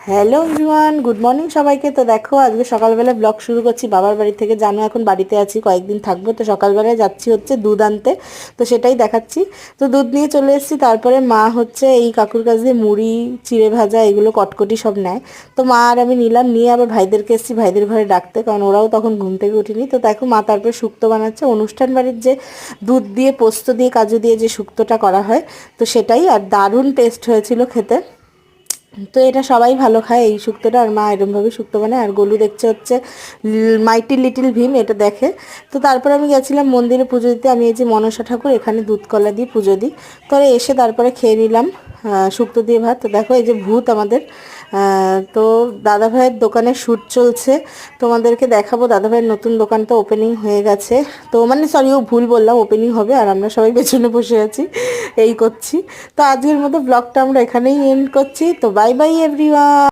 Hello everyone, good morning সবাইকে। তো দেখো আজকে সকালবেলা ব্লগ শুরু করছি বাবার বাড়ি থেকে। জানো এখন বাড়িতে আছি, কয়েকদিন থাকবো। তো সকালবেলায় যাচ্ছি হচ্ছে দুধ আনতে, তো সেটাই দেখাচ্ছি। তো দুধ নিয়ে চলে এসেছি। তারপরে মা হচ্ছে এই কাকুর কাছ দিয়ে মুড়ি, চিড়ে ভাজা, এগুলো কটকটি সব নেয়। তো মা আর আমি নিলাম, নিয়ে আবার ভাইদেরকে এসেছি ভাইদের ঘরে ডাকতে, কারণ ওরাও তখন ঘুম থেকে উঠিনি। তো দেখো মা তারপরে শুক্তো বানাচ্ছে, অনুষ্ঠান বাড়ির যে দুধ দিয়ে পোস্ত দিয়ে কাজু দিয়ে যে শুক্তোটা করা হয়, তো সেটাই। আর দারুণ টেস্ট হয়েছিল খেতে। তো এটা সবাই ভালো খায় এই শুক্তোটা, আর মা এরমভাবে শুক্তো বানায়। আর গোলু দেখছে হচ্ছে মাইটি লিটিল ভীম, এটা দেখে। তো তারপরে আমি গেছিলাম মন্দিরে পুজো দিতে। আমি এই যে মনসা ঠাকুর, এখানে দুধ কলা দিয়ে পুজো দিই। তো এসে তারপরে খেয়ে নিলাম শুক্তো দিয়ে ভাত। তো দেখো এই যে ভূত আমাদের, তো দাদাভাইয়ের দোকানে শ্যুট চলছে, তোমাদেরকে দেখাবো। দাদাভাইয়ের নতুন দোকানটা ওপেনিং হয়ে গেছে। তো মানে সরি, ও ভুল বললাম, ওপেনিং হবে। আর আমরা সবাই পেছনে বসে আছি, এই করছি। তো আজকের মতো ব্লগটা আমরা এখানেই এন্ড করছি। তো বাই বাই এভরিওয়ান।